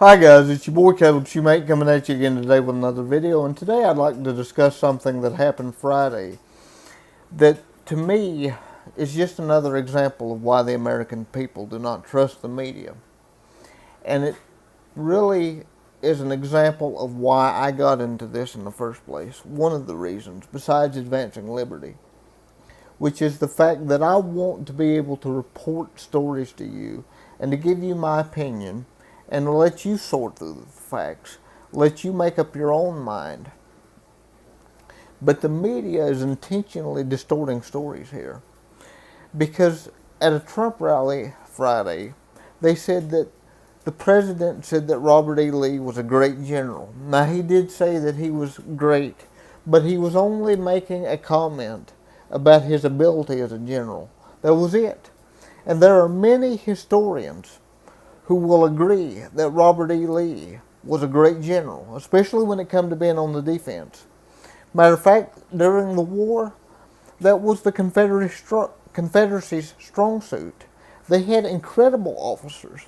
Hi guys, it's your boy Caleb Shoemate coming at you again today with another video, and today I'd like to discuss something that happened Friday that to me is just another example of why the American people do not trust the media. And it really is an example of why I got into this in the first place. One of the reasons, besides advancing liberty, which is the fact that I want to be able to report stories to you and to give you my opinion and to let you sort through the facts, let you make up your own mind. But the media is intentionally distorting stories here because at a Trump rally Friday, they said that the president said that Robert E. Lee was a great general. Now, he did say that he was great, but he was only making a comment about his ability as a general. That was it. And there are many historians who will agree that Robert E. Lee was a great general, especially when it comes to being on the defense. Matter of fact, during the war, that was the Confederacy's strong suit. They had incredible officers.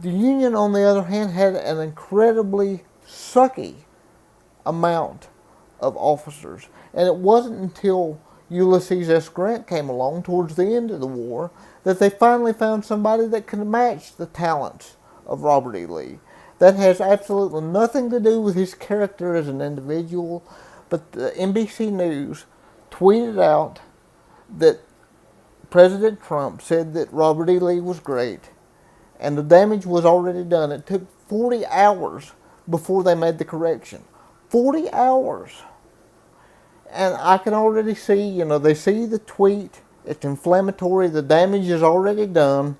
The Union, on the other hand, had an incredibly sucky amount of officers. And it wasn't until Ulysses S. Grant came along towards the end of the war that they finally found somebody that could match the talents of Robert E. Lee. That has absolutely nothing to do with his character as an individual, but the NBC News tweeted out that President Trump said that Robert E. Lee was great, and the damage was already done. It took 40 hours before they made the correction. 40 hours. And I can already see, they see the tweet, it's inflammatory, the damage is already done,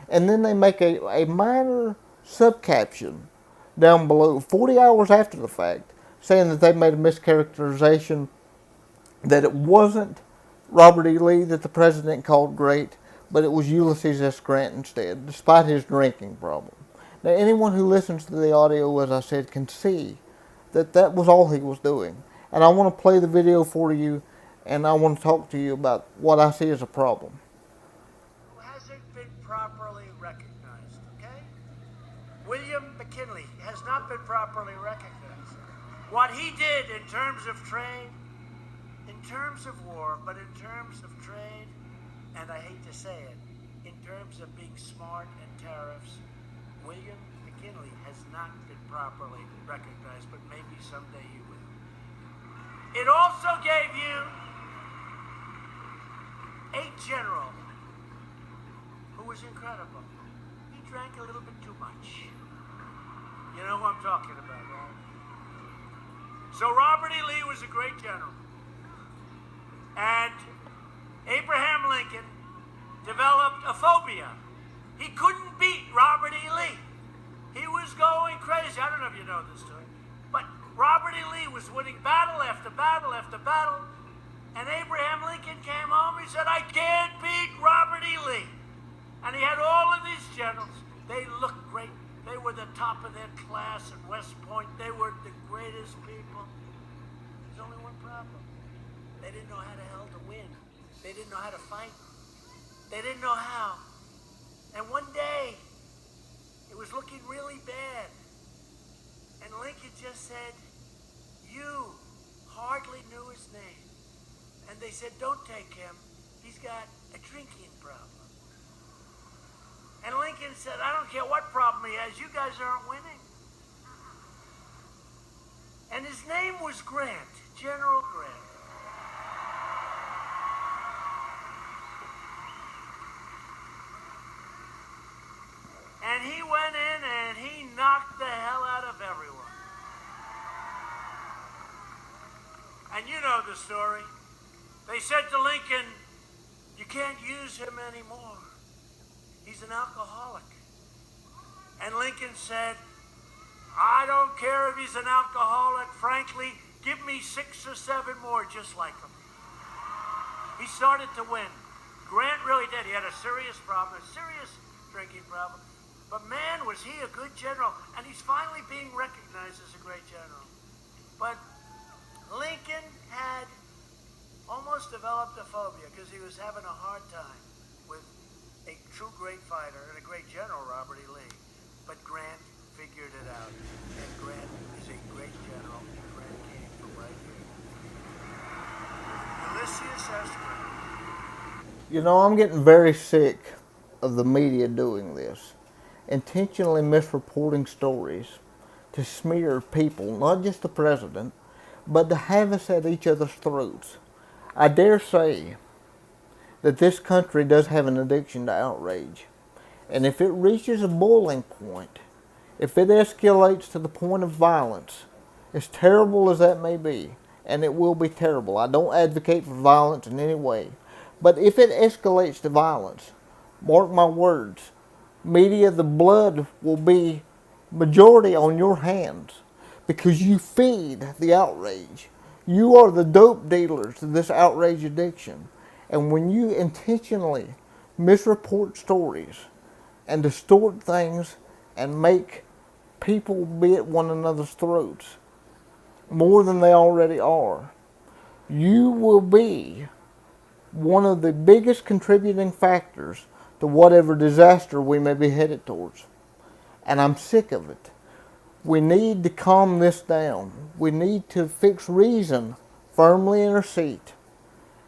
and then they make a minor subcaption down below, 40 hours after the fact, saying that they made a mischaracterization, that it wasn't Robert E. Lee that the president called great, but it was Ulysses S. Grant instead, despite his drinking problem. Now, anyone who listens to the audio, as I said, can see that that was all he was doing. And I want to play the video for you, and I want to talk to you about what I see as a problem. Who hasn't been properly recognized, okay? William McKinley has not been properly recognized. What he did in terms of trade, in terms of war, but in terms of trade, and I hate to say it, in terms of being smart and tariffs, William McKinley has not been properly recognized, but maybe someday he will. It also gave you a general who was incredible. He drank a little bit too much. You know who I'm talking about, right? So Robert E. Lee was a great general. And Abraham Lincoln developed a phobia. He couldn't beat Robert E. Lee. He was going crazy. I don't know if you know this story. But Robert E. Lee was winning battle after battle after battle. And Abraham Lincoln came home. He said, I can't beat Robert E. Lee. And he had all of these generals. They looked great. They were the top of their class at West Point. They were the greatest people. There's only one problem. They didn't know how the hell to win. They didn't know how to fight. They didn't know how. And one day, it was looking really bad. And Lincoln just said, you hardly knew his name. And they said, don't take him. He's got a drinking problem. And Lincoln said, I don't care what problem he has. You guys aren't winning. And his name was Grant, General Grant. And he went in and he knocked the hell out of everyone. And you know the story. They said to Lincoln, you can't use him anymore. He's an alcoholic. And Lincoln said, I don't care if he's an alcoholic. Frankly, give me 6 or 7 more just like him. He started to win. Grant really did. He had a serious problem, a serious drinking problem. But man, was he a good general. And he's finally being recognized as a great general. But Lincoln had almost developed a phobia because he was having a hard time with a true great fighter and a great general, Robert E. Lee. But Grant You know, I'm getting very sick of the media doing this, intentionally misreporting stories to smear people, not just the president, but to have us at each other's throats. I dare say that this country does have an addiction to outrage. And if it reaches a boiling point, if it escalates to the point of violence, as terrible as that may be, and it will be terrible, I don't advocate for violence in any way, but if it escalates to violence, mark my words, media, the blood will be majority on your hands because you feed the outrage. You are the dope dealers to this outrage addiction. And when you intentionally misreport stories and distort things and make people be at one another's throats more than they already are, you will be one of the biggest contributing factors to whatever disaster we may be headed towards. And I'm sick of it. We need to calm this down. We need to fix reason firmly in our seat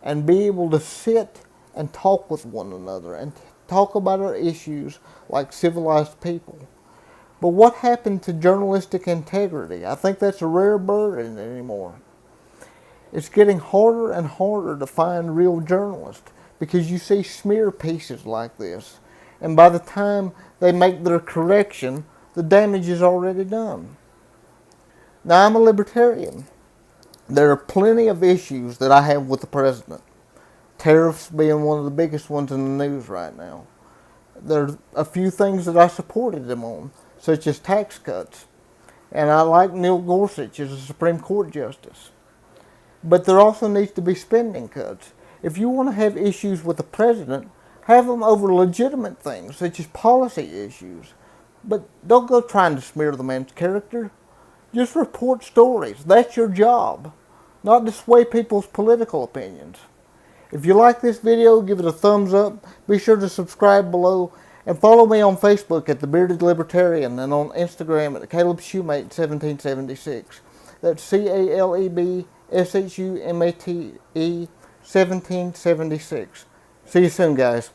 and be able to sit and talk with one another and talk about our issues like civilized people. But what happened to journalistic integrity? I think that's a rare bird anymore. It's getting harder and harder to find real journalists because you see smear pieces like this. And by the time they make their correction, the damage is already done. Now, I'm a libertarian. There are plenty of issues that I have with the president. Tariffs being one of the biggest ones in the news right now. There are a few things that I supported him on, such as tax cuts. And I like Neil Gorsuch as a Supreme Court justice. But there also needs to be spending cuts. If you want to have issues with the president, have them over legitimate things, such as policy issues. But don't go trying to smear the man's character. Just report stories. That's your job, not to sway people's political opinions. If you like this video, give it a thumbs up. Be sure to subscribe below. And follow me on Facebook at The Bearded Libertarian and on Instagram at Caleb Shoemate 1776. That's CalebShumate 1776. See you soon, guys.